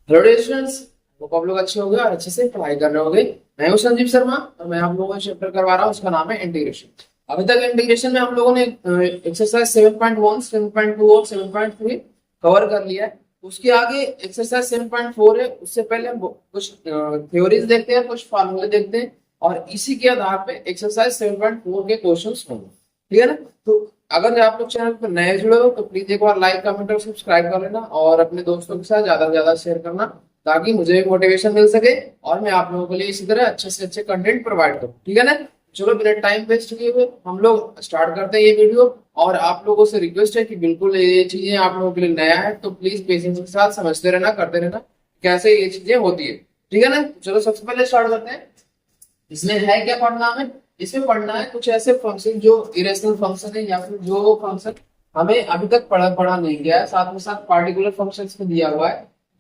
Hello dear students, hope आप लोग अच्छे होंगे और अच्छे से पढ़ाई कर रहे होंगे। मैं हूं संजीव शर्मा और मैं आप लोगों को चैप्टर करवा रहा हूं, उसका नाम है इंटीग्रेशन। अभी तक इंटीग्रेशन में हम लोगों ने एक्सरसाइज 7.1, 7.2 और 7.3 कवर कर लिया है। उसके आगे एक्सरसाइज 7.4 है। उससे पहले हम कुछ थ्योरीज देखते हैं, कुछ फार्मूले देखते हैं और इसी के आधार पे एक्सरसाइज 7.4 के क्वेश्चंस होंगे। ठीक है ना? तो अगर आप लोग चैनल पर नए जुड़े हो तो प्लीज एक बार लाइक, कमेंट और सब्सक्राइब कर लेना और अपने दोस्तों के साथ ज्यादा से ज्यादा शेयर करना, ताकि मुझे भी मोटिवेशन मिल सके और मैं आप लोगों के लिए इसी तरह अच्छे से अच्छे कंटेंट प्रोवाइड करूँ। ठीक है ना? चलो बिना टाइम वेस्ट किए हुए हम लोग स्टार्ट करते हैं ये वीडियो। और आप लोगों से रिक्वेस्ट है कि बिल्कुल ये चीजें आप लोगों के लिए नया है तो प्लीज पेशेंस के साथ समझते रहना, करते रहना कैसे ये चीजें होती है। ठीक है ना? चलो सबसे पहले स्टार्ट करते हैं। इसमें है क्या पढ़ना हमें? इसमें पढ़ना है कुछ ऐसे फंक्शन जो इरेशनल फंक्शन है या फिर जो फंक्शन हमें अभी तक पढ़ा नहीं गया है, साथ में साथ पार्टिकुलर फंक्शन में दिया हुआ है।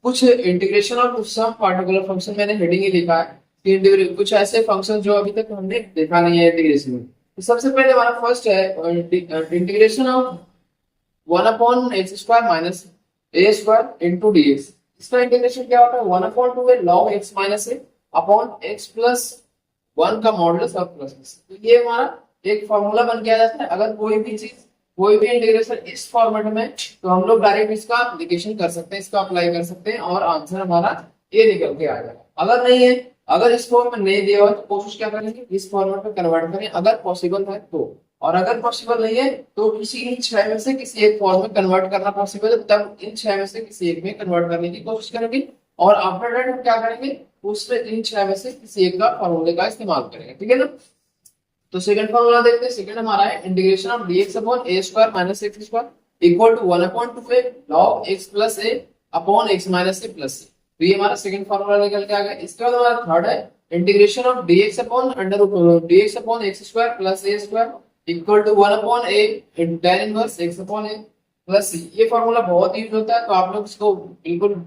कुछ इंटीग्रेशन और कुछ सम पार्टिकुलर फंक्शन, मैंने हेडिंग ही लिखा है कि कुछ ऐसे फंक्शन जो अभी तक हमने देखा नहीं है इंटीग्रेशन में। तो सबसे पहले हमारा फर्स्ट है integration of 1/x² minus a² into dx। इसका इंटीग्रेशन क्या होता है? 1/2 है log x माइनस ए अपॉन x प्लस 1 का मॉडुलस और प्लस। तो ये हमारा एक फॉर्मूला बन के आ जाता है। अगर कोई भी चीज, कोई भी इंटीग्रेशन इस फॉर्मेट में, तो हम लोग डायरेक्ट इसका एप्लीकेशन कर सकते हैं, इसका अप्लाई कर सकते हैं और आंसर हमारा ये निकल के आ जाएगा। अगर नहीं है, अगर इस फॉर्म में नहीं दिया हुआ तो कोशिश क्या करेंगे, इस फॉर्मेट में कन्वर्ट करें अगर पॉसिबल है तो। और अगर पॉसिबल नहीं है तो किसी इन छह में से किसी एक फॉर्म में कन्वर्ट करना पॉसिबल है, तब इन छह में से किसी एक में कन्वर्ट करने की कोशिश करेंगे। और आफ्टर दैट हम क्या करेंगे, उसमें इन छह में से किसी एक का फॉर्मूले का इस्तेमाल करेंगे। ठीक है ना? तो सेकंड फॉर्मूला देखते हैं। सेकंड हमारा है integration of dx upon a square minus x square equal to 1/2 A log x plus a upon x minus a plus a। तो ये हमारा सेकंड फॉर्मूला निकल के आ गया। इसके बाद हमारा थर्ड है integration of dx upon dx upon x square plus a square equal to 1 upon a tan inverse x upon a plus c। ये फॉर्मूला बहुत यूज होता है, तो आप लोग इसको बिल्कुल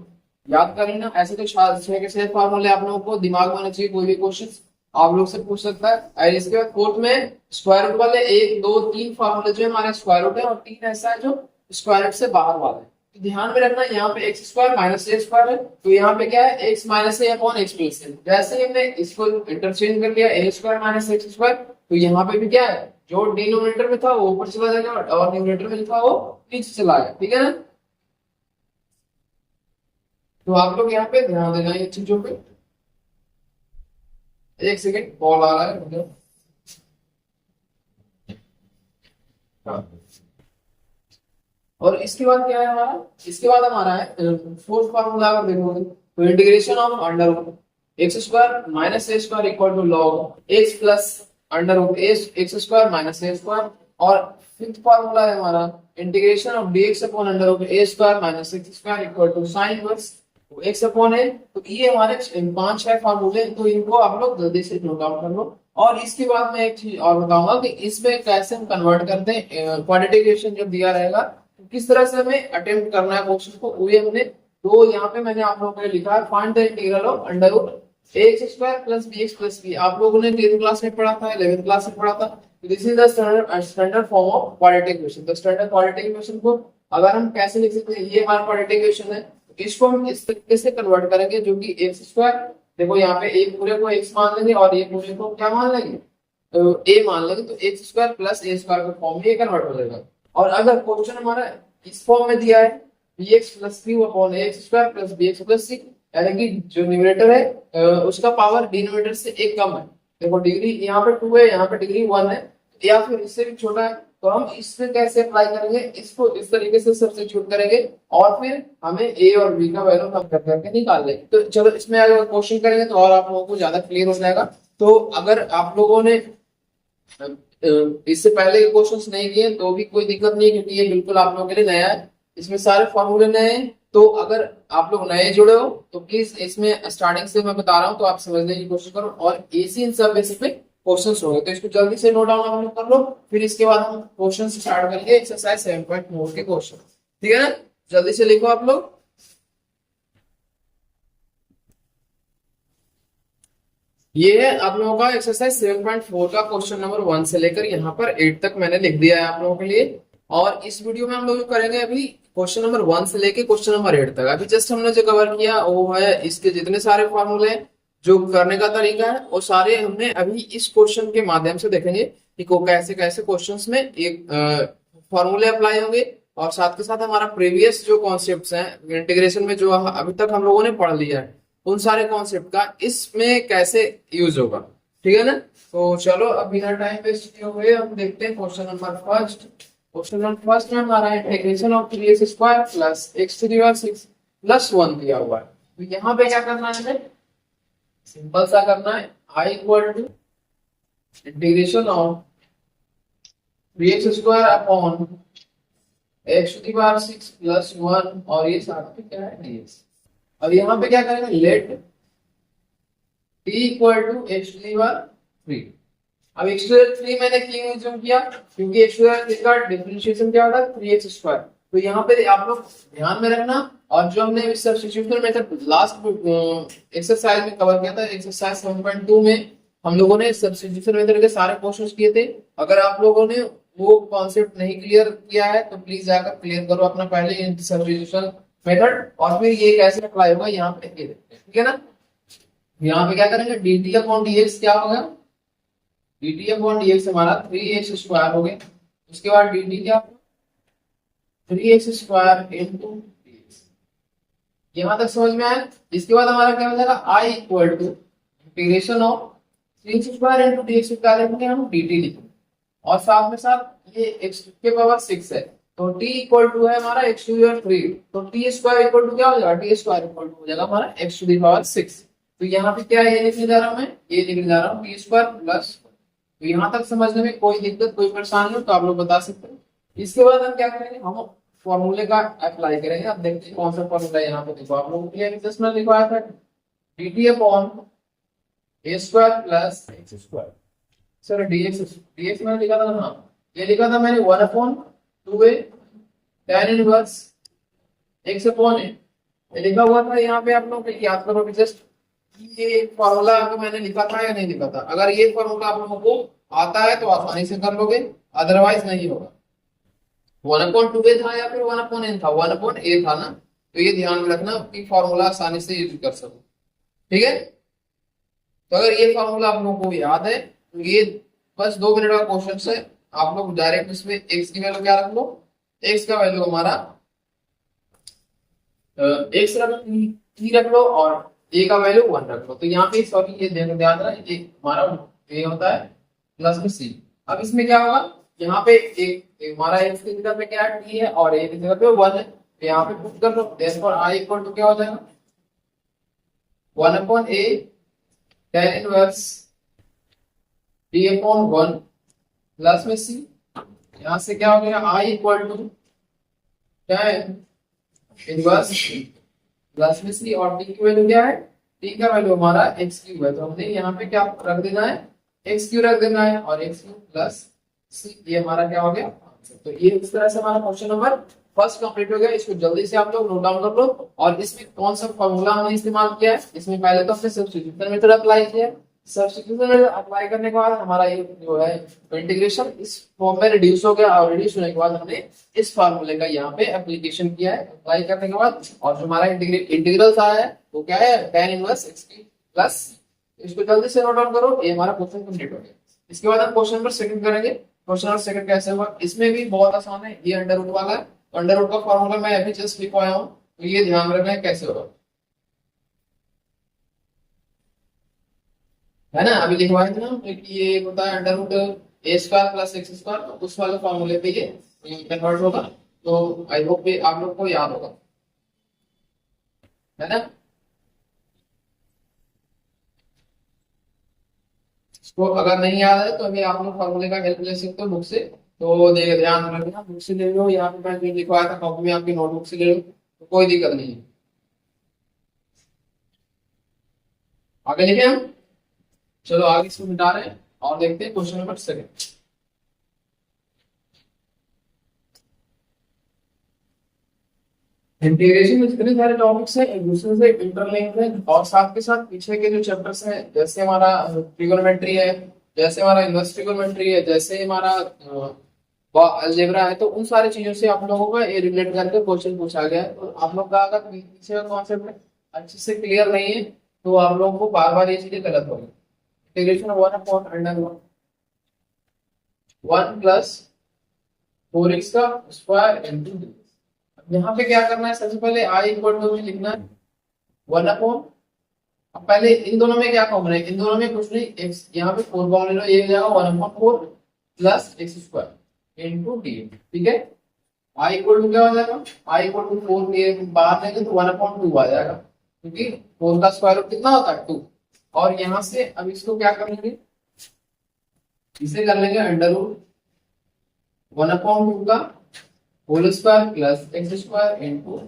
याद कर लेना। ऐसे तो छह के छह फॉर्मूले आप लोगों को दिमाग में होना चाहिए, कोई भी क्वेश्चन आप लोग से पूछ सकता है। और इसके बाद फोर्थ में स्क्वायर रूट वाले एक दो तीन फार्मूले जो हमारे स्क्वायर रूट है और तीन ऐसा है जो स्क्वायर रूट से बाहर वाला है। तो ध्यान में रखना, यहाँ पे x square minus a square है, तो यहाँ पे क्या है, एक्स माइनस ए अपॉन एक्स प्लस ए। जैसे ही हमने इसको इंटरचेंज कर लिया ए स्क्वायर माइनस एक्स स्क्वायर, तो यहाँ पे भी क्या है, जो डिनोमिनेटर में था वो ऊपर चला जाएगा और न्यूमरेटर में था वो नीचे चला आएगा। ठीक है ना? तो आप लोग यहाँ पे ध्यान देना ये चीजों पे। एक सेकेंड, कॉल आ रहा है मुझे। हाँ। और इसके बाद क्या है हमारा? इसके बाद हमारा है फोर्थ फार्मूला। अगर देखोगे तो integration of under root x square minus a square equal to log x plus under root x square minus a square. और फिफ्थ फार्मूला है हमारा integration of dx upon under root a square minus x square equal to sine inverse x upon a. तो ये हमारे पांच है फार्मूले, तो इनको आप लोग जल्दी से नोट डाउन कर लो। और इसके बाद मैं एक चीज और बताऊंगा कि इसमें कैसे हम कन्वर्ट करते हैं क्वाड्रेटिक जब दिया रहेगा तो किस तरह से हमें अटेम्प्ट करना है क्वेश्चन को, वो हमने तो यहाँ पे मैंने आप लोगों के लिए लिखा है find the integral of under root x square plus B X plus B. आप लोगों ने 10th क्लास में पढ़ा था, 11th क्लास में पढ़ा था। This is the standard form of quadratic equation. तो स्टैंडर्ड क्वाड्रेटिक इक्वेशन को अगर हम कैसे लिख सकते हैं, ये हमारा क्वाड्रेटिक इक्वेशन है, इसको हम इस तरीके से कन्वर्ट करेंगे जो कि एक्स स्क्वायर, देखो यहाँ पे एक पूरे को एक्स मान लेंगे और ये पूरे को क्या मान लेंगे, तो ए मान लेंगे। तो एक्स स्क्वायर प्लस ए स्क्वायर का फॉर्म में ये कन्वर्ट हो जाएगा। और अगर क्वेश्चन हमारा इस फॉर्म में दिया है bx plus q upon x square plus bx plus c, यानी कि जो न्यूमरेटर है उसका पावर डिनोमिनेटर से एक कम है। देखो डिग्री यहाँ पे 2 है, यहाँ पे डिग्री 1 है या फिर इससे भी छोटा है, तो हम इससे कैसे अप्लाई करेंगे, इसको इस तरीके से सब्स्टिट्यूट करेंगे और फिर हमें ए और बी का वैल्यू कम कर करके निकाल लेंगे। तो चलो इसमें अगर क्वेश्चन करेंगे तो और आप लोगों को ज्यादा क्लियर हो जाएगा। तो अगर आप लोगों ने इससे पहले के क्वेश्चंस नहीं किए तो भी कोई दिक्कत नहीं, क्योंकि ये बिल्कुल आप लोगों के लिए नया है, इसमें सारे फॉर्मूले नए हैं। तो अगर आप लोग नए जुड़े हो तो प्लीज इसमें स्टार्टिंग से मैं बता रहा हूँ तो आप समझने की कोशिश करो, और इसी इन सब बेसिस पे क्वेश्चंस होंगे, तो इसको जल्दी से नोट डाउन आप लोग कर लो। फिर इसके बाद हम क्वेश्चन स्टार्ट करेंगे एक्सरसाइज 7.4 के क्वेश्चन। ठीक है ना? जल्दी से लिखो आप लोग। ये है आप लोगों का एक्सरसाइज 7.4 का क्वेश्चन नंबर 1 से लेकर यहाँ पर 8 तक मैंने लिख दिया है आप लोगों के लिए। और इस वीडियो में हम लोग जो करेंगे अभी क्वेश्चन नंबर 1 से लेके क्वेश्चन नंबर 8 तक। अभी जस्ट हमने जो कवर किया वो है इसके जितने सारे फॉर्मूले हैं, जो करने का तरीका है वो सारे हमने अभी इस क्वेश्चन के माध्यम से देखेंगे कि को कैसे कैसे क्वेश्चंस में एक फॉर्मूले अप्लाई होंगे, और साथ के साथ हमारा प्रीवियस जो कॉन्सेप्ट्स हैं इंटीग्रेशन में जो अभी तक हम लोगों ने पढ़ लिया है उन सारे कॉन्सेप्ट का इसमें कैसे यूज होगा। ठीक है ना। तो चलो अब बिना टाइम वेस्ट किए हुए हम देखते हैं question number first. Question number first में हमारा integration of 3x² plus x⁻6 plus 1 दिया हुआ है। तो यहाँ पे क्या करना है हमें, सिंपल सा करना है i equal to integration of 3x² upon x⁻6 plus 1 और ये साथ में क्या है dx। अब यहाँ पे क्या करेंगे, let t equal to x⁻3। अब x⁻3 मैंने क्यों यूज किया, क्योंकि x⁻3 का डिफरेंशिएशन क्या होता है 3x²। तो यहाँ पे आप लोग ध्यान में रखना, और जो हमने सब्स्टिट्यूशन मेथड लास्ट एक्सरसाइज में कवर किया था, एक्सरसाइज 7.2 में हम लोगों ने सब्स्टिट्यूशन मेथड के सारे क्वेश्चंस किए थे। अगर आप लोगों ने वो कॉन्सेप्ट नहीं क्लियर किया है तो प्लीज जाकर क्लियर करो अपना पहले सब्स्टिट्यूशन मेथड, और फिर ये कैसे अप्लाई होगा यहाँ पे ये देखते हैं। ठीक है ना। यहाँ पे क्या करेंगे, dt अपॉन dx क्या होगा, dt अपॉन dx हमारा 3x² हो गया। उसके बाद dt क्या होगा 3x² इंटू dx। यहाँ तक समझ में आया। इसके बाद हमारा क्या हो जाएगा, i equal to integration of 3x² into dx को क्या लिखेंगे हम, dt लिखेंगे, और साथ में साथ ये x के पावर 6 है तो t इक्वल टू है हमारा x⁻3, तो t² इक्वल टू क्या हो जाएगा, t² इक्वल टू हो जाएगा हमारा x⁻6। तो यहाँ पे क्या ये लिखने जा रहा हूँ मैं, ये लिखने जा रहा हूँ t² प्लस। तो यहाँ तक समझने में कोई दिक्कत कोई परेशानी हो तो आप लोग बता सकते हैं। इसके बाद हम क्या करेंगे, हम फॉर्मूले का अप्लाई करेंगे। अब देखते हैं कौन सा फॉर्मूला यहाँ पे, देखो आप लोगों के लिए में लिखवाया था dt upon a² plus x²। Sir dx मैंने लिखा था ना, ये लिखा था मैंने 1/2a tan inverse x upon a, ये लिखा हुआ था। यहाँ पे आप लोग याद करो जस्ट ये फॉर्मूला मैंने लिखा था या नहीं लिखा था। अगर ये फॉर्मूला आप लोगों को आता है तो आसानी से कर लोगे, अदरवाइज नहीं होगा। 1/2a था या फिर 1/n था, 1/a था ना, तो ये ध्यान में रखना कि फॉर्मूला आसानी से यूज कर सको। ठीक है। तो अगर ये फॉर्मूला आप लोगों को याद है तो ये बस 2 मिनट का क्वेश्चन है। आप लोग डायरेक्ट इसमें x की वैल्यू क्या रख लो, x का वैल्यू हमारा x रख लो और a का वैल्यू 1 रख लो। तो यहाँ पे सॉरी ये ध्यान रखना, ये हमारा a होता है प्लस में c। अब इसमें क्या होगा, यहाँ पे एक हमारा x की जगह पे क्या है t है और a की जगह पे 1 है, तो यहाँ पे पुट कर लो। देयरफॉर i इक्वल टू क्या हो जाएगा 1/a tan inverse t upon 1 plus में c। यहाँ से क्या हो गया i equal to tan inverse plus में c, और t की वैल्यू क्या है, t का वैल्यू हमारा x³ है, तो हमने यहाँ पे क्या रख देना है, x³ रख देना है, और x³ प्लस c, ये हमारा क्या हो गया आंसर। तो ये इस तरह से हमारा क्वेश्चन नंबर फर्स्ट कंप्लीट हो गया। इसको जल्दी से आप लोग नोट डाउन कर लो। और इसमें कौन सा फॉर्मूला हमने इस्तेमाल किया है, इसमें पहले तो हमने सब्स्टिट्यूशन मेथड अप्लाई किया। सब्स्टिट्यूशन मेथड अप्लाई करने के बाद हमारा ये जो है इंटीग्रेशन इस फॉर्म में रिड्यूस हो गया, और रिड्यूस होने के बाद हमने इस फार्मूले का यहाँ पे एप्लीकेशन किया है अप्लाई करने के बाद। और जो हमारा इंटीग्रल आया है वो क्या है, tan इनवर्स x प्लस। इसको जल्दी से नोट डाउन करो, ये हमारा क्वेश्चन कंप्लीट हो गया। इसके बाद हम क्वेश्चन नंबर सेकंड करेंगे। क्वेश्चन नंबर सेकंड कैसे होगा, इसमें भी बहुत आसान है, ये अंडर रूट वाला है। अंडर रूट का फॉर्मूला मैं अभी जस्ट लिखवाया हूँ, तो ये ध्यान रखना है कैसे होगा, है ना। अभी लिखवाया था ना कि ये होता है under root a² plus x², तो उस वाले फॉर्मूले पे ये कन्वर्ट होगा। तो आई होप आप लोग को याद होगा, है ना। इसको अगर नहीं याद है तो अभी आप लोग फॉर्मूले का हेल्प ले सकते हो बुक से। तो देखिए ध्यान रखना, बुक से ले लो, यहाँ पे मैं लिखवाया था कॉपी में, आपकी नोटबुक से ले लो, तो कोई दिक्कत नहीं है। आगे लिखे हम, चलो आगे इसको मिटा रहे हैं और देखते हैं क्वेश्चन नंबर सेकंड। इंटीग्रेशन में जितने सारे टॉपिक्स हैं एक दूसरे से इंटरलिंक्ड है, और साथ के साथ पीछे के जो चैप्टर्स हैं, जैसे हमारा ट्रिगोनोमेट्री है, जैसे हमारा इनवर्स ट्रिगोनोमेट्री है, जैसे हमारा अलजेब्रा है, तो उन सारी चीजों से आप लोगों का ये रिलेट करके क्वेश्चन पूछा गया है। तो आप लोग का अगर पीछे का कॉन्सेप्ट अच्छे से क्लियर नहीं है तो आप लोगों को बार बार ये चीजें गलत होगी। इंटीग्रेशन 1/√1 प्लस 4x का स्क्वायर इंटू, यहाँ पे क्या करना है, सबसे पहले आई इक्वल टू में लिखना है 1/, अब पहले इन दोनों में क्या कॉमन है, इन दोनों में कुछ नहीं, x यहाँ पे 4 कॉमन ले लो, ये हो जाएगा 1/4 plus x square into D. ठीक है, आई इक्वल टू क्या हो जाएगा, आई इक्वल टू 4 के बाहर लेंगे तो 1/2 आ जाएगा, क्योंकि 4 का स्क्वायर रूट कितना होता है 2। और यहाँ से अब इसको क्या कर लेंगे, इसे कर लेंगे √1/2 का whole square plus x square into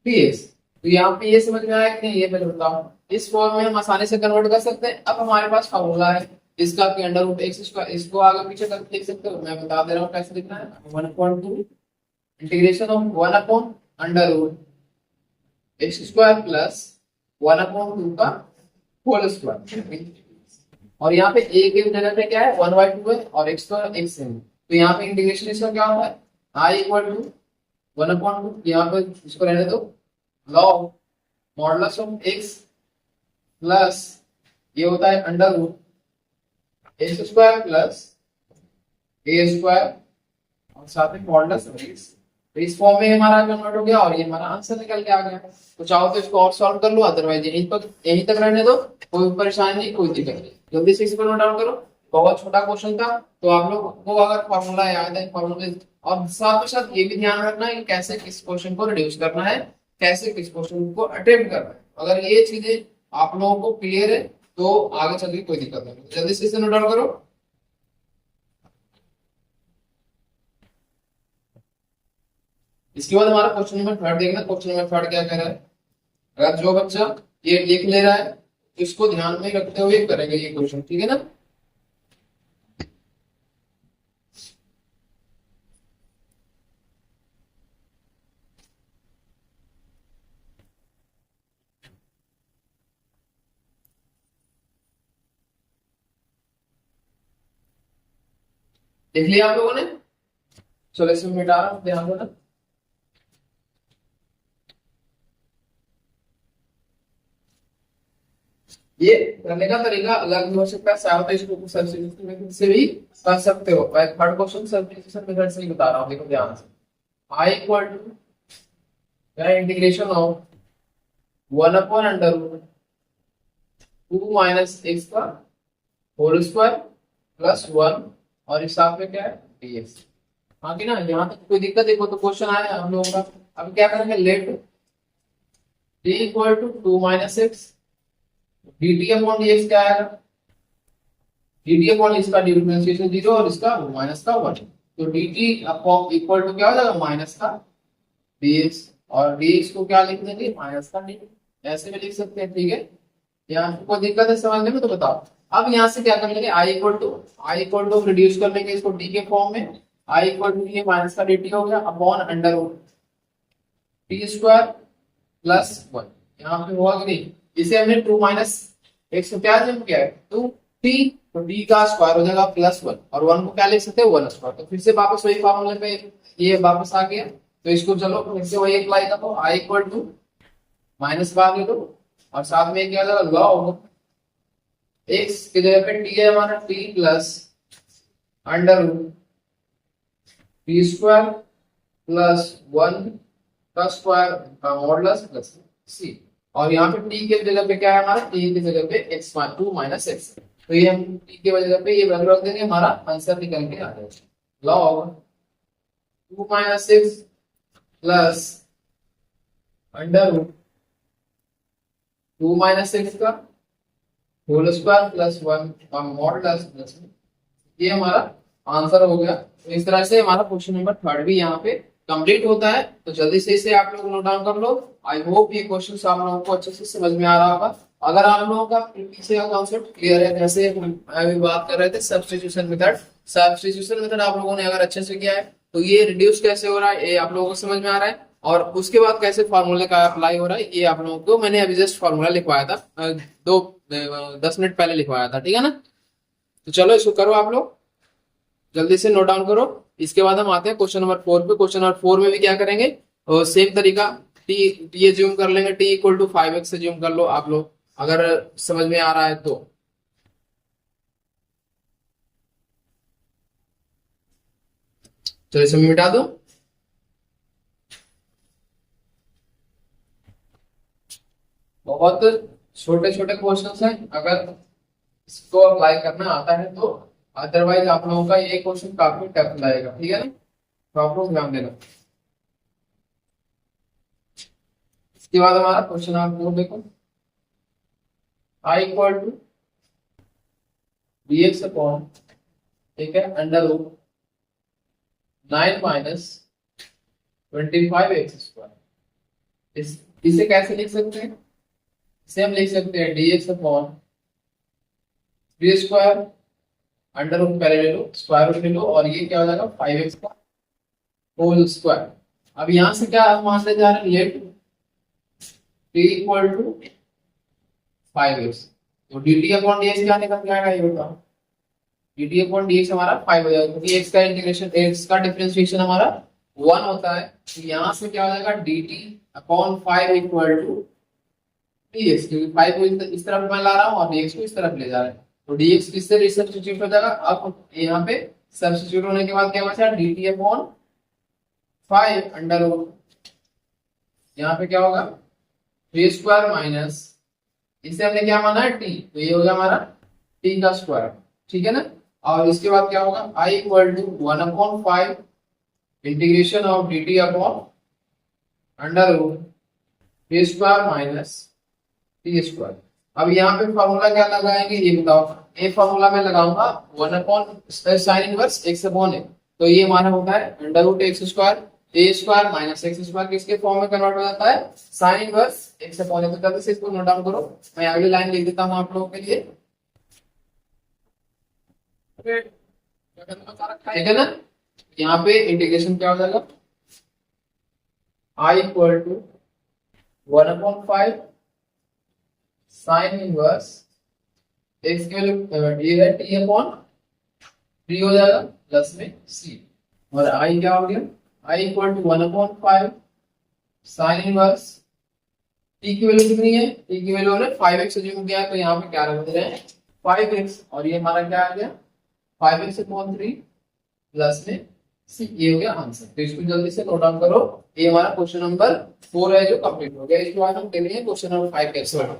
dx। तो यहाँ पे ये समझ में आया कि नहीं, ये पहले बताओ। इस फॉर्म में हम आसानी से कन्वर्ट कर सकते हैं। अब हमारे पास फॉर्मूला है इसका कि √x स्क्वायर, इसको आगे पीछे करके लिख सकते हो, मैं बता दे रहा हूँ कैसे लिखना है। 1/2 integration of 1/√x square plus 1/2 का होल स्क्वायर, और यहाँ पे a के जगह पे क्या है 1/2 है और x तो x है, तो यहाँ पे इंटीग्रेशन इसका क्या होता है, i इक्वल टू 1/2, यहाँ पे इसको रहने दो, log modulus of x plus ये होता है √x square plus a square और साथ में मॉडुलस ऑफ x। तो इस फॉर्म में हमारा कन्वर्ट हो गया और ये हमारा आंसर निकल के आ गया। तो चाहो तो इसको और सॉल्व कर लो, अदरवाइज यहीं तक रहने दो, कोई परेशानी नहीं, कोई दिक्कत नहीं। जल्दी से इसको नोट डाउन करो, बहुत छोटा क्वेश्चन था, तो आप लोग को अगर फॉर्मूला याद है फॉर्मूले, और साथ में साथ ये भी ध्यान रखना है कि कैसे किस क्वेश्चन को रिड्यूस करना है, कैसे किस क्वेश्चन को अटेम्प्ट करना है। अगर ये चीजें आप लोगों को क्लियर है तो आगे चल के कोई दिक्कत नहीं। जल्दी से इसे नोट डाउन करो। इसके बाद हमारा क्वेश्चन नंबर 3 देखना। क्वेश्चन नंबर 3 क्या कह रहा है, अगर जो बच्चा ये लिख ले रहा है तो इसको ध्यान में रखते हुए करेंगे ये क्वेश्चन, ठीक है ना। देख लिया आप लोगों ने, चलो इसे मिटा रहा हूं, ध्यान देना। ये करने का तरीका अलग हो सकता है, चाहे तो इसको सब्स्टिट्यूशन मेथड से भी कर सकते हो। मैं थर्ड क्वेश्चन सब्स्टिट्यूशन मेथड से ही बता रहा हूँ, देखो ध्यान से। i equal to integration of 1/√2 minus x का होल स्क्वायर प्लस 1 और इस साथ में क्या है dx। हाँ कि ना, यहाँ तक कोई दिक्कत देखो तो क्वेश्चन आया हम लोगों का। अब क्या करेंगे, let t equal to 2 minus x dt upon dx क्या आएगा, dt अपॉन इसका डिफरेंशिएशन 0 और इसका माइनस का 1, तो dt अपॉन इक्वल टू क्या हो जाएगा माइनस का dx, और dx को क्या लिख देंगे माइनस का dt, ऐसे भी लिख सकते हैं, ठीक है। यहाँ कोई दिक्कत है समझने में तो बताओ। अब यहाँ से क्या कर लेंगे, i इक्वल टू रिड्यूस कर लेंगे इसको d के फॉर्म में, i इक्वल टू ये माइनस का dt हो गया अपॉन √t स्क्वायर प्लस 1, यहाँ पे हुआ कि नहीं, इसे हमने 2 माइनस x को क्या जम किया है 2t, तो d का स्क्वायर हो जाएगा प्लस 1 और 1 को क्या लिख सकते हैं 1 स्क्वायर। तो फिर से वापस वही फॉर्मूले पे ये वापस आ गया, तो इसको चलो फिर से वही अप्लाई करो, i इक्वल टू माइनस भाग ले दो और साथ में क्या लगा log x की जगह पे t है हमारा t plus √t square plus 1 का स्क्वायर का मॉडुलस प्लस c, और यहाँ पे t के जगह पे क्या है हमारा, t की जगह पे x2 माइनस x, तो ये हम t के जगह पे ये वैल्यू रख देंगे, हमारा आंसर निकल के आ जाएगा log 2 minus x plus √2 minus x का होल स्क्वायर प्लस 1 का मॉडुलस प्लस, ये हमारा आंसर हो गया। तो इस तरह से हमारा क्वेश्चन नंबर 3 भी यहाँ पे कंप्लीट होता है। तो जल्दी से इसे आप लोग नोट डाउन कर लो। आई होप ये क्वेश्चन आप लोगों को अच्छे से समझ में आ रहा होगा। अगर आप लोगों का पीछे का कॉन्सेप्ट क्लियर है, जैसे हम अभी बात कर रहे थे सब्स्टिट्यूशन मेथड आप लोगों ने अगर अच्छे से किया है तो ये रिड्यूस कैसे हो रहा है ये आप लोगों को समझ में आ रहा है, और उसके बाद कैसे फार्मूले का अप्लाई हो रहा है ये आप लोगों को मैंने अभी जस्ट फार्मूला लिखवाया था, 10 मिनट पहले लिखवाया था, ठीक है ना। तो चलो इसको करो आप लोग। जल्दी से नोट डाउन करो। इसके बाद हम आते हैं क्वेश्चन नंबर 4 पे। क्वेश्चन नंबर 4 में भी क्या करेंगे, सेम तरीका, टी टी एज्यूम कर लेंगे, T equal to 5x assume कर लो आप लोग, अगर समझ में आ रहा है तो। चलो इसे मैं मिटा दूं। बहुत छोटे छोटे क्वेश्चंस हैं, अगर इसको अप्लाई करना आता है तो, अदरवाइज आप लोगों का ये क्वेश्चन काफी टफ लगेगा, ठीक है ना, तो आप लोग ध्यान देना। इसके बाद हमारा क्वेश्चन आप लोग देखो, I equal to dx upon, ठीक है, अंडर रूट 9 माइनस 25x²। इसे कैसे लिख सकते हैं, इसे हम लिख सकते हैं dx अपॉन 3² अंडर रूट, पहले ले लो, स्क्वायर रूट ले लो, और ये क्या हो जाएगा 5x का होल स्क्वायर। अब यहां से क्या मानने जा रहे हैं, late t equal to 5x, तो dt अपॉन dx क्या निकल के आएगा, ये बताओ, dt अपॉन dx हमारा 5 हो जाएगा, क्योंकि x का इंटीग्रेशन, x का डिफरेंशिएशन हमारा 1 होता है, तो यहां से क्या हो जाएगा dt upon 5 equal to dx, क्योंकि 5 को इस तरफ मैं ला रहा हूं और dx को इस तरफ ले जा रहे हैं, तो dx किससे सब्स्टिट्यूट हो जाएगा। अब यहाँ पे सब्स्टिट्यूट होने के बाद क्या बचा, dt अपॉन 5 अंडर रूट, यहाँ पे क्या होगा 3² माइनस, इसे हमने क्या माना है t, तो ये हो गया हमारा t का स्क्वायर, ठीक है ना। और इसके बाद क्या होगा, i equal to 1/5 integration of dt upon under root 3² minus t²। अब यहाँ पे फॉर्मूला क्या लगाएंगे, ये बताओ। ए फॉर्मूला में लगाऊंगा 1 sign inverse x upon a, तो ये हमारा होता है under root x² a² minus x² किसके फॉर्म में कन्वर्ट हो जाता है, sign inverse x upon a. तो जल्दी से इसको नोट डाउन करो, मैं अगली लाइन लिख देता हूँ आप लोगों के लिए, ठीक है ना। यहाँ पे इंटीग्रेशन क्या हो जाएगा, i equal to 1/5 sine inverse x की वैल्यू ये है t अपॉन 3 हो जाएगा प्लस में c, और i क्या हो गया, i equal to 1/5 sine inverse, t की वैल्यू कितनी है, t की वैल्यू हमने 5x अज्यूम किया है, तो यहाँ पे क्या रख दे रहे हैं 5x, और ये हमारा क्या आ गया 5x अपॉन 3 प्लस में c, ये हो गया आंसर। तो इसको जल्दी से नोट डाउन करो, ये हमारा क्वेश्चन नंबर 4 है जो कंप्लीट हो गया। इसके बाद हम देखेंगे क्वेश्चन नंबर 5 कैसे होगा।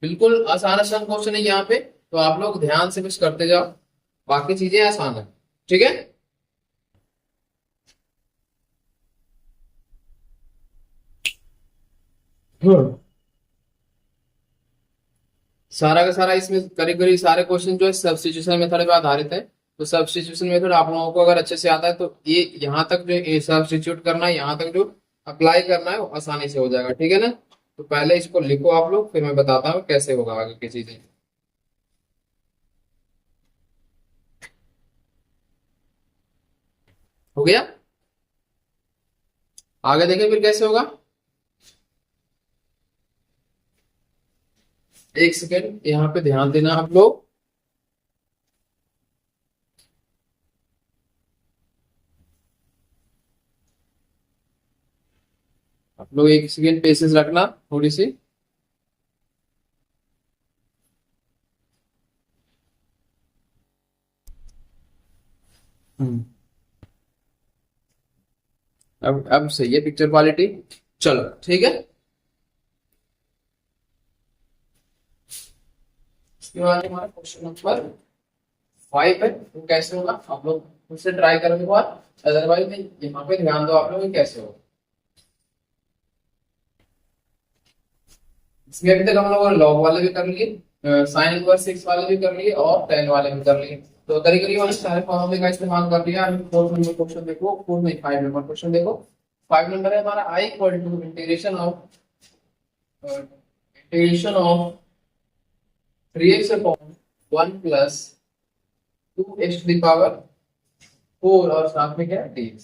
बिल्कुल आसान आसान क्वेश्चन है यहाँ पे, तो आप लोग ध्यान से बस करते जाओ, बाकी चीजें आसान है, ठीक है। सारा का सारा इसमें करीब करीब सारे क्वेश्चन जो है सब्स्टिट्यूशन मेथड पे आधारित है, तो सब्स्टिट्यूशन मेथड आप लोगों को अगर अच्छे से आता है तो ये यहाँ तक जो सब्स्टिट्यूट करना है, यहाँ तक जो अप्लाई करना है वो आसानी से हो जाएगा, ठीक है ना। तो पहले इसको लिखो आप लोग, फिर मैं बताता हूँ कैसे होगा आगे की चीजें। हो गया, आगे देखें फिर कैसे होगा। एक सेकेंड यहाँ पे ध्यान देना आप लोग, एक सेकेंड पेशेंस रखना थोड़ी सी। अब सही है पिक्चर क्वालिटी, चलो ठीक है। इसके बाद हमारा क्वेश्चन नंबर 5 है, तो कैसे होगा आप लोग खुद से ट्राई करने के बाद, अदरवाइज यहाँ पे ध्यान दो आप लोग कैसे होगा। इसमें अभी तक हम लोग लॉग वाले भी कर लिए, साइन इनवर्स x वाले भी कर लिए, और tan वाले भी कर लिए, तो करीब करीब हमने सारे फॉर्मूले का इस्तेमाल कर लिया। अभी 4 नंबर क्वेश्चन देखो, 4 नहीं 5 नंबर क्वेश्चन देखो। 5 नंबर है हमारा, i equal to integration of 3x upon 1 plus 2x to the power 4, और साथ में क्या है dx।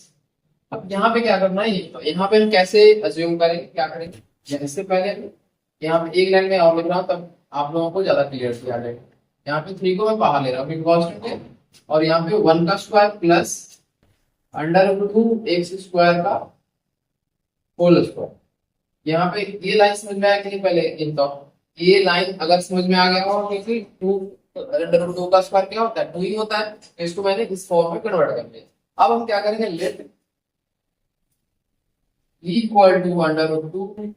अब यहाँ पे क्या करना है, तो यहाँ पे हम कैसे अज्यूम करेंगे, क्या करेंगे, इससे पहले यहाँ पे एक लाइन में और लिख रहा हूँ, तब आप लोगों को ज्यादा क्लियर किया जाएगा। यहाँ पे 3 को मैं बाहर ले रहा हूँ, कांस्टेंट है, और यहाँ पे 1 का स्क्वायर प्लस √2 x² का होल स्क्वायर। यहाँ पे ये लाइन समझ में आया कि नहीं? पहले ये बताओ, ये लाइन अगर समझ में आ गया हो, क्योंकि 2 का स्क्वायर क्या होता है? 2 ही होता है। तो इसको मैंने इस फॉर्म में कन्वर्ट कर लिया। अब हम क्या करेंगे, लेट इक्वल टू √2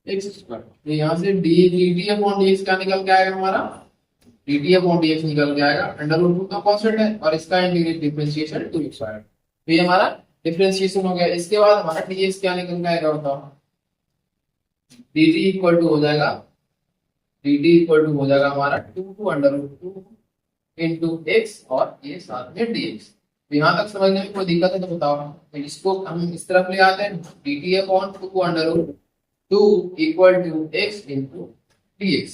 x²। तो यहाँ से dt अपॉन dx क्या निकल के आएगा हमारा? dt अपॉन dx निकल के आएगा। √2 तो कांस्टेंट है और इसका इंटीग्रेट डिफरेंशिएशन 2x²। तो ये हमारा डिफरेंशिएशन हो गया। इसके बाद हमारा dx क्या निकल के आएगा बताओ? dt इक्वल टू हो जाएगा, dt इक्वल टू हो जाएगा हमारा 2 into x और ये साथ में dx। तो यहाँ तक समझने में कोई दिक्कत है तो बताओ। तो इसको हम इस तरफ ले आते हैं, dt upon 2 equal to x into dx।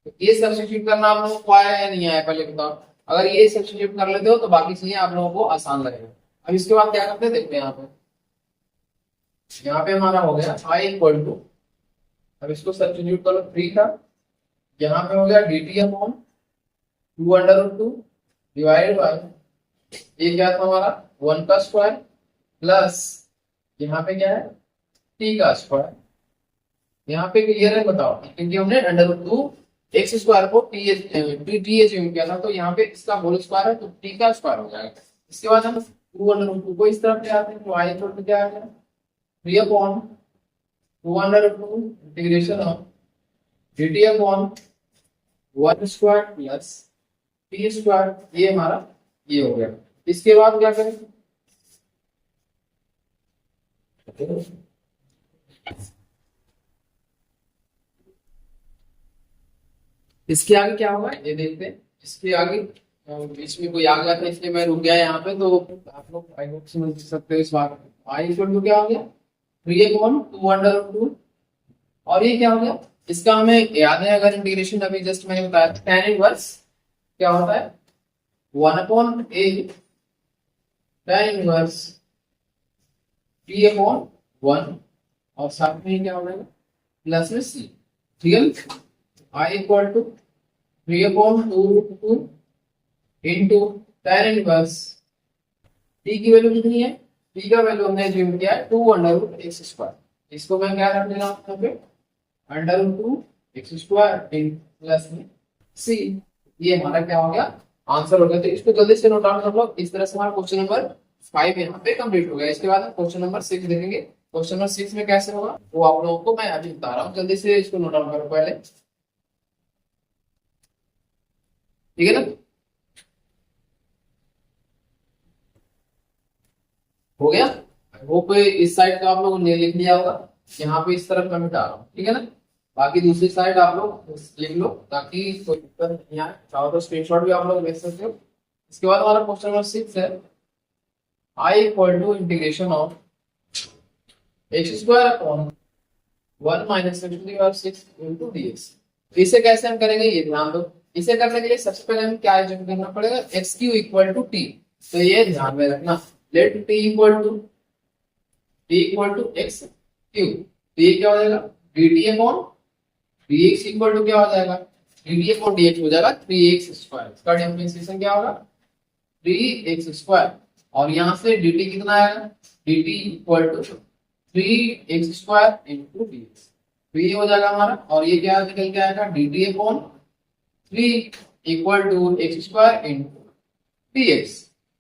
तो ये सब्स्टिट्यूट करना आप लोगों को आया या नहीं आया पहले बताओ। अगर ये सब्स्टिट्यूट कर लेते हो तो बाकी चीजें आप लोगों को आसान लगेगा। अब इसके बाद क्या करते हैं देखते हैं। यहाँ पे हमारा हो गया i इक्वल टू, अब इसको सब्स्टिट्यूट करो, 3 था। यहाँ पे हो गया dt अपॉन 2 डिवाइडेड बाय, ये क्या था हमारा? 1 का स्क्वायर प्लस यहाँ पे क्या है? t का स्क्वायर। यहाँ पे क्लियर है बताओ, क्योंकि हमने √2 x² को टी यूज किया था, तो यहाँ पे इसका होल स्क्वायर है तो t का स्क्वायर हो जाएगा। इसके बाद हम 2 को इस तरफ ले आते हैं, तो i इक्वल टू क्या आ गया? 3 upon 2 integration of dt upon 1² plus t²। ये हमारा ये हो गया। इसके बाद क्या करें? इसके आगे क्या होगा ये देखते हैं। इसके आगे बीच में कोई आ गया था इसलिए मैं रुक गया यहाँ पे, तो आप लोग आई होप समझ सकते हो इस बात को। आई इक्वल टू क्या हो गया? 3 अपॉन 2 और ये क्या हो गया? इसका हमें याद है, अगर इंटीग्रेशन अभी जस्ट मैंने बताया tan इनवर्स क्या होता है? 1 upon a tan inverse t upon 1 और साथ में क्या हो जाएगा? प्लस में c। ठीक है, i equal to 3 upon 2 into tan inverse t की वैल्यू कितनी है? t का वैल्यू हमने ज्यूम किया है 2 √x²। इसको मैं क्या रख देना यहाँ पे? √2 x² प्लस में c। ये हमारा क्या हो गया? आंसर हो गया। तो इसको जल्दी से नोट डाउन कर लो। इस तरह से हमारा क्वेश्चन नंबर 5 यहाँ पे कंप्लीट हो गया। इसके बाद हम क्वेश्चन नंबर 6 देखेंगे। क्वेश्चन नंबर 6 में कैसे होगा वो आप लोगों को मैं अभी बता रहा हूँ। जल्दी से इसको नोट डाउन करो पहले, ठीक है ना? हो गया? वो पे इस साइड का आप लोगों ने लिख लिया होगा, यहाँ पे इस तरफ मैं मिटा रहा हूँ, ठीक है ना? बाकी दूसरी साइड आप लोग लिख लो ताकि कोई दिक्कत नहीं आए। चाहो तो स्क्रीनशॉट भी आप लोग ले सकते हो। इसके बाद हमारा क्वेश्चन नंबर 6 है, i equal to integration of x² upon 1 minus x6 into dx। इसे कैसे हम करेंगे ये ध्यान दो। इसे करने के लिए सबसे पहले हमें क्या एज्यूम करना पड़ेगा? x³ equal to t। तो ये ध्यान में रखना, let t equal to x cube. तो ये क्या हो जाएगा? dt upon dx equal to क्या हो जाएगा? dt अपॉन dx हो जाएगा 3x स्क्वायर। इसका डिफरेंशिएशन क्या होगा? 3x square. और यहाँ से dt कितना आएगा? dt equal to 3x square into dx। तो ये हो जाएगा हमारा, और ये क्या निकल के आएगा? dt upon 3 equal to x square into dx।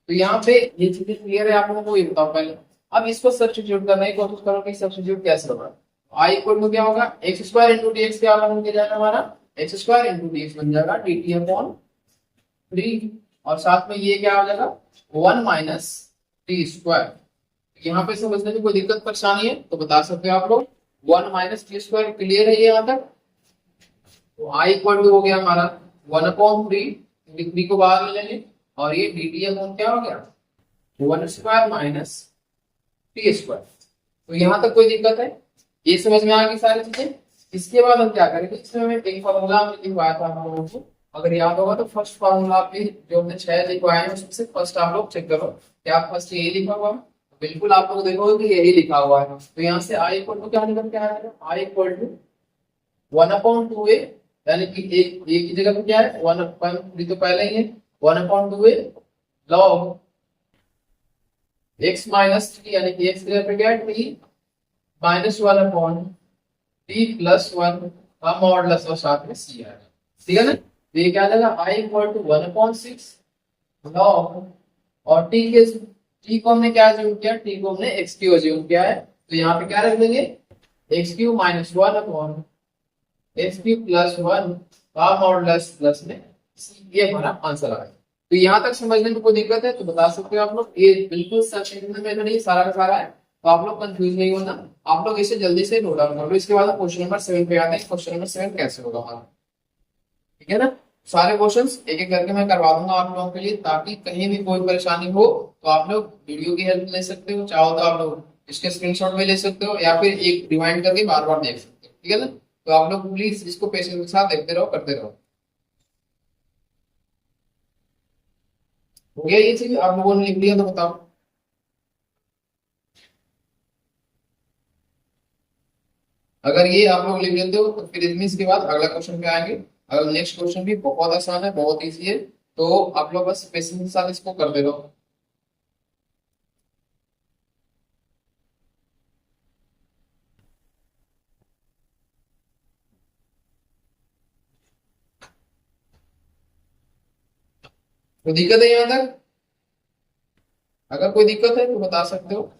तो यहाँ पे ये चीजें क्लियर है आप लोगों को? ये बताओ पहले। अब इसको सब्स्टिट्यूट करने की कोशिश करो कि सब्स्टिट्यूट कैसे होगा। i इक्वल टू क्या होगा? x² इंटू dx क्या बन के जाएगा हमारा? x² इंटू dx बन जाएगा dt अपॉन 3 और साथ में ये क्या हो जाएगा? 1 माइनस t²। यहाँ पे समझने में कोई दिक्कत परेशानी है तो बता सकते हो आप लोग। 1 माइनस t²। क्लियर है ये यहाँ तक? तो i इक्वल टू हो गया हमारा 1 अपॉन 3 को बाहर ले लेंगे और ये dt अपॉन क्या हो गया? 1² माइनस t²। तो यहाँ तक कोई दिक्कत है? ये समझ में आ गई सारी चीजें। इसके बाद हम क्या करेंगे? इसमें मैं एक फॉर्मूला लिखवाया था आप लोगों को, अगर याद होगा तो फर्स्ट फॉर्मूला आपके जो हमने 6 लिखवाए हैं उसमें से फर्स्ट आप लोग चेक करो क्या फर्स्ट यही लिखा हुआ है। बिल्कुल आप लोग देखोगे कि यही लिखा हुआ है। तो यहाँ से i इक्वल टू क्या निकल के आएगा? i equal to 1 upon 2a, यानी कि एक की जगह पे क्या है? 1 अपॉन 3 तो पहले ही है 1/2 है log x माइनस 3, यानी कि x जगह पे क्या है t माइनस 1/t+1 का मॉडुलस और साथ में c आएगा, ठीक है ना। तो ये क्या आ जाएगा i इक्वल टू 1/6 log, और t को हमने क्या अज्यूम किया, t को हमने x क्यू अज्यूम किया है, तो यहाँ पे क्या रख देंगे x Q minus 1/x Q plus 1 का मॉडुलस प्लस में c, ये हमारा आंसर आएगा। तो यहाँ तक समझने में कोई दिक्कत है तो बता सकते हो आप लोग, ये बिल्कुल सच में नहीं सारा का सारा है, तो आप लोग कंफ्यूज नहीं होना, आप लोग इसे जल्दी से नोट डाउन कर लो। इसके बाद क्वेश्चन नंबर 7 पे आते हैं, क्वेश्चन नंबर 7 कैसे होगा हमारा, ठीक है ना। सारे क्वेश्चंस एक एक करके मैं करवा दूंगा आप लोगों के लिए, ताकि कहीं भी कोई परेशानी हो तो आप लोग वीडियो की हेल्प ले सकते हो, चाहो तो आप लोग इसके स्क्रीनशॉट भी ले सकते हो, या फिर एक रिवाइंड करके बार बार देख सकते हो, ठीक है ना। तो आप लोग प्लीज इसको पेशेंस के साथ देखते रहो, करते रहो। हो गया ये चीज आप लोगों ने लिख लिया तो बताओ। अगर ये आप लोग लिख लेते हो तो फिर इसके बाद अगला क्वेश्चन पे आएंगे। अगर नेक्स्ट क्वेश्चन भी बहुत आसान है, बहुत इजी है, तो आप लोग बस पेशेंस के साथ इसको कर दे रहो। तो दिक्कत है यहाँ तक, अगर कोई दिक्कत है तो बता सकते हो।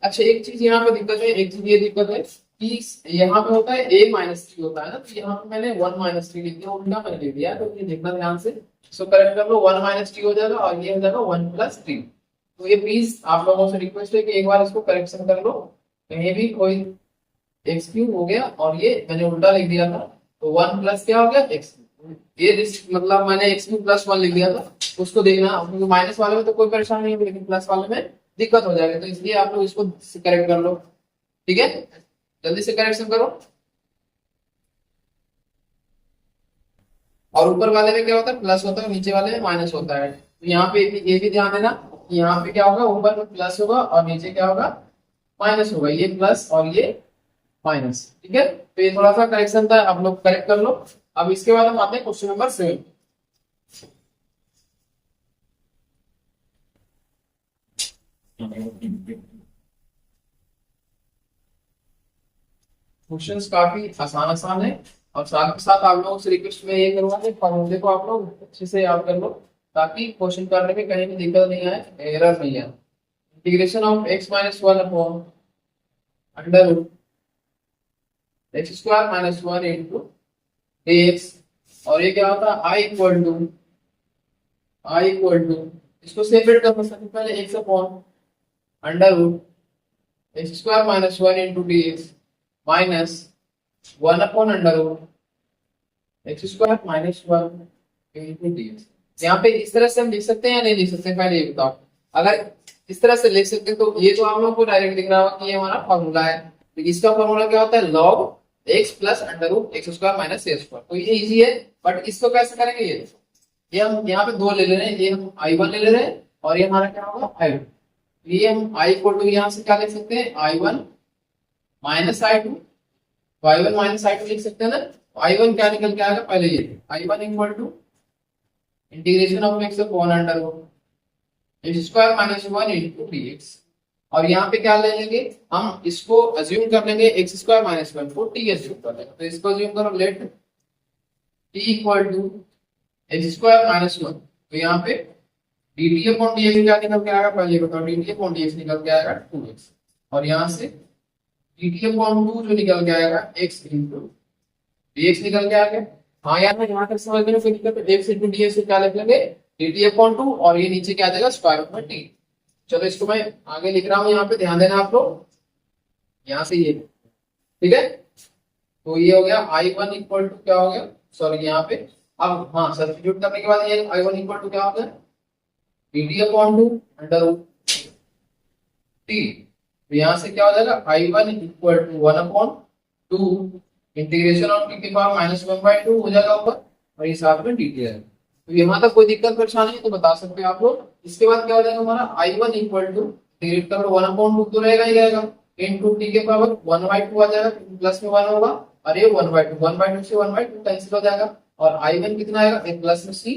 अच्छा एक चीज यहाँ पे दिक्कत है, एक चीज ये दिक्कत है कि यहाँ पे होता है a-3 होता है ना, तो यहाँ पे मैंने 1-3 लिख दिया, उल्टा मैंने लिख दिया, तो ये देखना ध्यान से। सो करेक्ट कर लो, 1-3 हो जाएगा और ये हो जाएगा 1+3। तो ये प्लीज आप लोगों से रिक्वेस्ट है कि एक बार इसको करेक्शन कर लो, कहीं भी कोई x³ हो गया और ये मैंने उल्टा लिख दिया था, तो 1 प्लस क्या हो गया x, ये मतलब मैंने x³ + 1 लिख दिया था, उसको देखना, क्योंकि माइनस वाले में तो कोई परेशानी नहीं है, लेकिन प्लस वाले में दिक्कत हो जाएगी, तो इसलिए आप लोग इसको करेक्ट कर लो, ठीक है, जल्दी से करेक्शन करो। और ऊपर वाले में क्या होता है, प्लस होता है, नीचे वाले में माइनस होता है, तो यहाँ पे ये भी ध्यान देना, यहाँ पे क्या होगा, ऊपर में प्लस होगा और नीचे क्या होगा, माइनस होगा, ये प्लस और ये माइनस, ठीक है। तो ये थोड़ा सा करेक्शन था, आप लोग करेक्ट कर लो। अब इसके बाद हम आते हैं क्वेश्चन नंबर 7। क्वेश्चंस काफी आसान आसान है, और साथ के साथ आप लोगों से रिक्वेस्ट मैं ये करूंगा कि फॉर्मूले को आप लोग अच्छे से याद कर लो, ताकि क्वेश्चन करने में कहीं भी दिक्कत नहीं आए, एरर नहीं आए। Integration of x-1 upon under root x² - 1 into dx, और ये क्या होता है I इक्वल टू, इसको सेपरेट करना, सबसे पहले x upon under root x² - 1 into dx minus 1 upon under root x² - 1 into dx। यहाँ पे इस तरह से हम लिख सकते हैं या नहीं लिख सकते, पहले ये बताओ। अगर इस तरह से लिख सकते हैं तो ये तो आप लोगों को डायरेक्ट दिख रहा होगा कि ये हमारा फॉर्मूला है, तो इसका फॉर्मूला क्या होता है, log x plus under root x² minus a²। तो ये इजी है, बट इसको कैसे करेंगे, ये हम यहाँ पे दो ले ले रहे हैं, ये हम I1 ले ले रहे हैं और ये हमारा क्या होगा I2। ये हम I इक्वल टू यहाँ से क्या लिख सकते हैं, I1 minus I2, I1 minus I2 लिख सकते हैं ना। I1 क्या निकल के आएगा, पहले ये I1 equal to integration of x upon under root x² - 1 into dx, और यहाँ पे क्या ले लेंगे, हम इसको अज्यूम कर लेंगे x² - 1 को t अज्यूम कर लेंगे, तो इसको अज्यूम करो, late t equal to x² - 1, तो यहाँ पे dt अपॉन dx क्या निकल के आएगा, पहले बताओ, dt अपॉन dx निकल के आएगा 2x, और यहाँ से dt अपॉन 2 जो निकल के आएगा x इंटू dx निकल के आएगा। हाँ यार मैं यहाँ तक समझ में कोई दिक्कत है, x इंटू dx क्या लिख लेंगे, dt अपॉन 2, और ये नीचे क्या आ जाएगा, स्क्वायर रूट में t। चलो इसको मैं आगे लिख रहा हूँ, यहाँ पे ध्यान देना आप लोग, यहाँ से ये, ठीक है। तो ये हो गया I1 इक्वल टू क्या हो गया, सॉरी यहाँ पे, अब हाँ सब्स्टिट्यूट करने के बाद ये I1 इक्वल टू क्या हो गया, dt upon 2 under root t, तो यहाँ से क्या हो जाएगा, I1 equal to 1 upon 2 integration of t की पावर -1/2 हो जाएगा ऊपर, और ये साथ में dt है। तो यहाँ तक कोई दिक्कत परेशानी है तो बता सकते हैं आप लोग। इसके बाद क्या हो जाएगा हमारा, I1 इक्वल टू इंटीग्रेट करो 1/2 तो रहेगा ही रहेगा, इनटू t के पावर 1/2 आ जाएगा, प्लस में 1 होगा, और ये 1/2 से 1/2 कैंसिल हो जाएगा, और I1 कितना आएगा, एक प्लस में c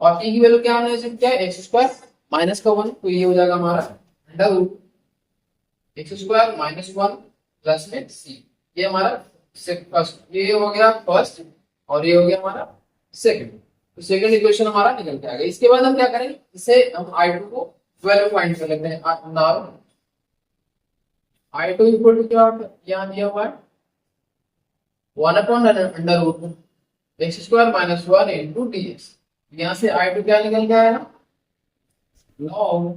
और t की वैल्यू क्या होने चाहिए, क्या है, एक्स स्क्वायर माइनस का 1, तो ये हो जाएगा हमारा under root x square minus 1 plus में c। ये हमारा फर्स्ट, ये हो गया फर्स्ट और ये हो गया हमारा सेकंड। तो सेकंड इक्वेशन हमारा निकल के आ गया। इसके बाद हम क्या करेंगे, इसे हम i2 को वैल्यू फाइंड कर लेते हैं। नाउ i2 इक्वल टू क्या होता है, यहाँ दिया हुआ है 1 upon under root x square minus 1 into D X. यहाँ से i2 क्या निकल के आएगा, log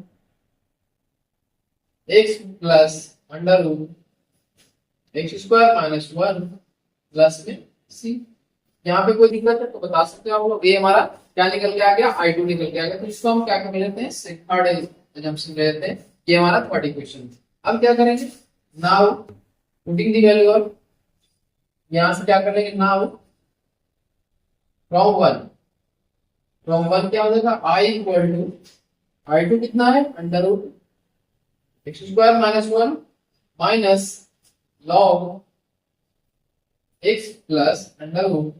x plus under root x square minus 1 plus में c। यहाँ पे कोई दिक्कत है तो बता सकते हो आप लोग। ये हमारा क्या निकल के आ गया, i2 निकल के आ गया। तो इसको हम क्या कर लेते हैं, थर्ड एग्जाम्पल ले लेते हैं। ये हमारा थर्ड इक्वेशन। अब क्या करेंगे, now putting the value of, यहाँ से क्या कर लेंगे, नाउ फ्रॉम वन क्या हो जाएगा, i इक्वल टू i2 कितना है, under root x square minus 1 minus log x plus under root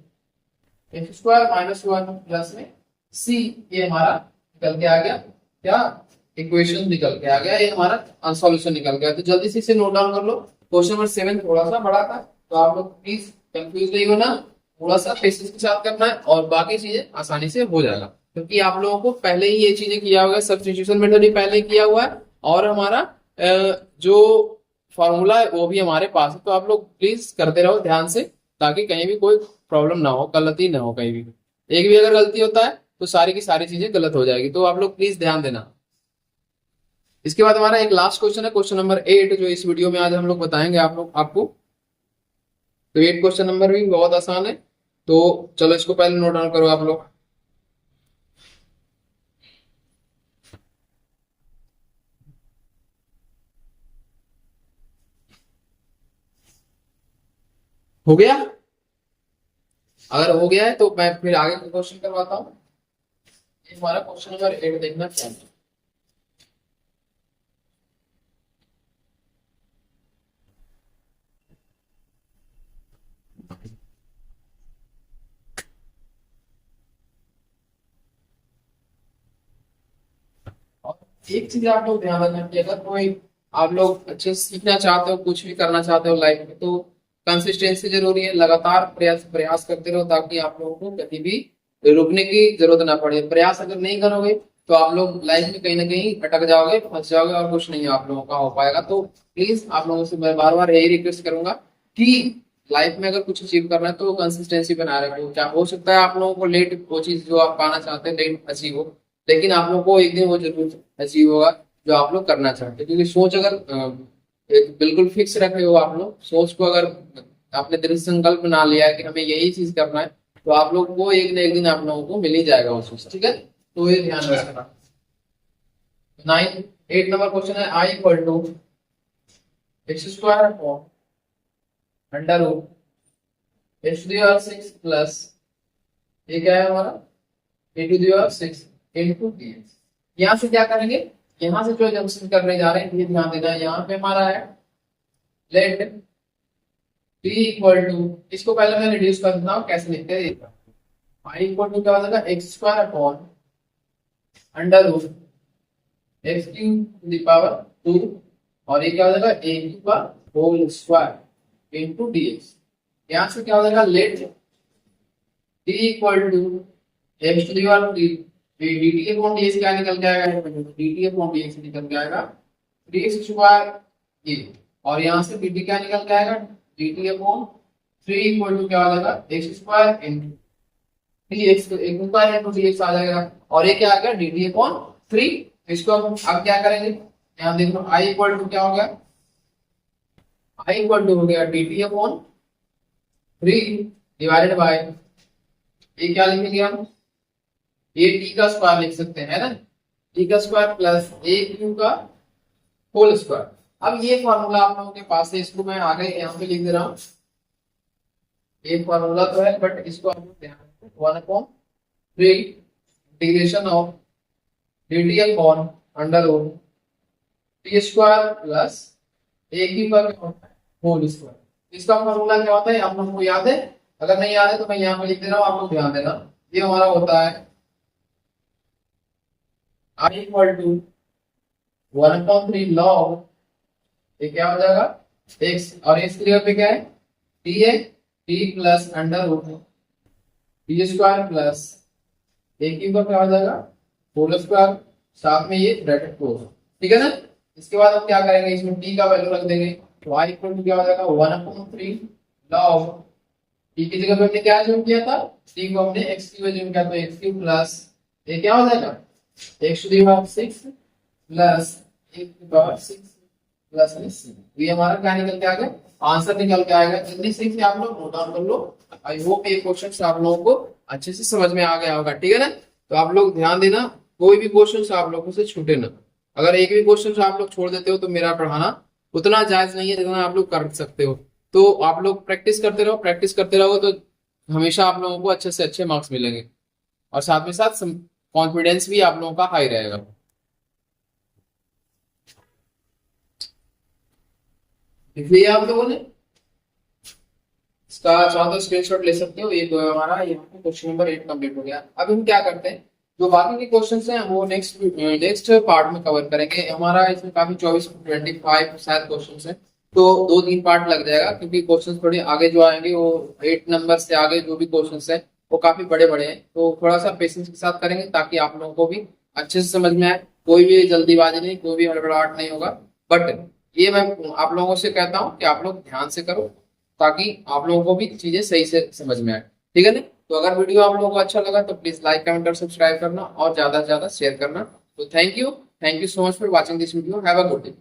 x square minus 1 plus में c। ये हमारा निकल के आ गया, क्या इक्वेशन निकल के आ गया, ये हमारा सॉल्यूशन निकल गया। तो जल्दी से इसे नोट डाउन कर लो। क्वेश्चन नंबर 7 थोड़ा सा बड़ा था, तो आप लोग प्लीज कंफ्यूज नहीं होना, थोड़ा सा पेशेंस के साथ करना है और बाकी चीजें आसानी से हो जाएगा, क्योंकि आप लोगों को पहले ही ये चीजें किया हुआ है, सब्स्टिट्यूशन मेथड ही पहले किया हुआ है और हमारा जो फॉर्मूला है वो भी हमारे पास है। तो आप लोग प्लीज करते रहो ध्यान से, ताकि कहीं भी कोई प्रॉब्लम ना हो, गलती ना हो कहीं भी। एक भी अगर गलती होता है तो सारी की सारी चीजें गलत हो जाएगी, तो आप लोग प्लीज ध्यान देना। इसके बाद हमारा एक लास्ट क्वेश्चन है, क्वेश्चन नंबर 8, जो इस वीडियो में आज हम लोग बताएंगे आपको। तो 8 क्वेश्चन नंबर भी बहुत आसान है, तो चलो इसको पहले नोट डाउन करो आप लोग। हो गया? अगर हो गया है तो मैं फिर आगे का क्वेश्चन करवाता हूँ। हमारा क्वेश्चन नंबर 8 देखना चाहिए। एक चीज आप लोग ध्यान रखना कि अगर कोई आप लोग अच्छे से सीखना चाहते हो, कुछ भी करना चाहते हो लाइफ में, तो कंसिस्टेंसी जरूरी है। लगातार प्रयास करते रहो, ताकि आप लोगों को कभी भी रुकने की जरूरत ना पड़े। प्रयास अगर नहीं करोगे तो आप लोग लाइफ में कहीं ना कहीं अटक जाओगे, फंस जाओगे और कुछ नहीं आप लोगों का हो पाएगा। तो प्लीज आप लोगों से मैं बार बार यही रिक्वेस्ट करूंगा कि लाइफ में अगर कुछ अचीव करना है तो कंसिस्टेंसी बनाए रखो। क्या हो सकता है आप लोगों को लेट वो चीज जो आप पाना चाहते हैं लेट अचीव हो, लेकिन आप लोगों को एक दिन वो जरूर अचीव होगा जो आप लोग करना चाहते हैं। क्योंकि सोच अगर एक बिल्कुल फिक्स रखे हो आप लोग, सोच को अगर आपने दृढ़ संकल्प बना लिया है कि हमें यही चीज करना है, तो आप लोग को एक न एक दिन आप लोगों को मिल ही जाएगा वो चीज, ठीक है। तो ये ध्यान रखना। 8 नंबर क्वेश्चन है, i equal to x square upon under root x to the power 6 plus ये क्या है हमारा a to the power 6 into dx। यहाँ से क्या करेंगे, यहाँ से जो जंक्शन करने जा रहे हैं ये ध्यान देना है। यहाँ पे हमारा है लेट t इक्वल टू, इसको पहले मैं रिड्यूस कर देता हूँ, कैसे लिखते हैं i इक्वल टू क्या हो जाएगा, X square upon under root X cube to the power 2 और ये क्या हो जाएगा a क्यूब का होल स्क्वायर इनटू dx। यहाँ से क्या हो जाएगा, let t equal to X to the power dt upon dx क्या निकल के आएगा, dt अपॉन dx निकल के आएगा dx स्क्वायर ये, और यहाँ से dt क्या निकल के आएगा, dt अपॉन 3 इक्वल टू क्या हो जाएगा, x स्क्वायर इनटू dx, एक स्क्वायर इनटू dx आ जाएगा, और ये क्या आ गया dt अपॉन 3। इसको अब क्या करेंगे, यहाँ देखो i इक्वल टू क्या हो गया, i इक्वल टू हो गया dt अपॉन 3 डिवाइडेड बाय ये क्या लिखेंगे हम, ये t का स्क्वायर लिख सकते हैं ना, t का स्क्वायर प्लस a क्यू का होल स्क्वायर। अब ये फॉर्मूला आप लोगों के पास है, इसको मैं आगे यहाँ पे लिख दे रहा हूँ। ये फॉर्मूला तो है बट इसको आप लोग ध्यान रखो, 1 upon 3 integration of dt upon under root t square plus a cube का होल स्क्वायर। इसका फॉर्मूला क्या होता है आप लोगों को याद है? अगर नहीं याद है तो मैं यहाँ पे लिख दे रहा हूँ, आप लोग ध्यान देना। ये हमारा होता है आई इक्वल टू 1/3 log, ये क्या हो जाएगा x, और x की जगह पे क्या है t है, t plus under root T square plus एक ही ऊपर क्या हो जाएगा होल स्क्वायर, साथ में ये ब्रैकेट क्लोज। ठीक है ना। इसके बाद हम क्या करेंगे, इसमें t का वैल्यू रख देंगे, तो y इक्वल टू क्या हो जाएगा 1/3 log, t की जगह पे हमने क्या ज्यूम किया था, t को हमने x की वजह किया, तो x क्यूब प्लस ये क्या हो जाएगा x to the power 6 plus 1 to the power 6 plus ये हमारा क्या निकल के आ गया, आंसर निकल के आएगा। जल्दी से आप लोग नोट डाउन कर लो। आई होप ये क्वेश्चन आप लोगों को अच्छे से समझ में आ गया होगा। ठीक है ना। तो आप लोग ध्यान देना, कोई भी क्वेश्चन आप लोगों से छूटे ना। अगर एक भी क्वेश्चन आप लोग छोड़ देते हो तो मेरा पढ़ाना उतना जायज नहीं है जितना आप लोग कर सकते हो। तो आप लोग प्रैक्टिस करते रहो, प्रैक्टिस करते रहो, तो हमेशा आप लोगों को अच्छे से अच्छे मार्क्स मिलेंगे, और साथ में साथ कॉन्फिडेंस भी आप लोगों का हाई रहेगा। लिख लिया आप लोगों ने, इसका चाहो तो स्क्रीनशॉट ले सकते हो। ये जो हमारा यहाँ पे क्वेश्चन नंबर 8 कंप्लीट हो गया। अब हम क्या करते हैं, जो बाकी के क्वेश्चंस हैं वो नेक्स्ट पार्ट में कवर करेंगे। हमारा इसमें काफी 24-25 शायद क्वेश्चंस हैं, तो 2-3 पार्ट लग जाएगा, क्योंकि क्वेश्चंस थोड़े आगे जो आएंगे वो 8 नंबर से आगे जो भी क्वेश्चंस हैं वो काफी बड़े बड़े हैं। तो थोड़ा सा पेशेंस के साथ करेंगे ताकि आप लोगों को भी अच्छे से समझ में आए, कोई भी जल्दीबाजी नहीं, कोई भी हड़बड़ाहट नहीं होगा। बट ये मैं आप लोगों से कहता हूँ कि आप लोग ध्यान से करो, ताकि आप लोगों को भी चीजें सही से समझ में आए। ठीक है ना। तो अगर वीडियो आप लोगों को अच्छा लगा तो प्लीज लाइक, कमेंट और सब्सक्राइब करना, और ज्यादा से ज्यादा शेयर करना। तो thank you so much for watching this video. Have a good day.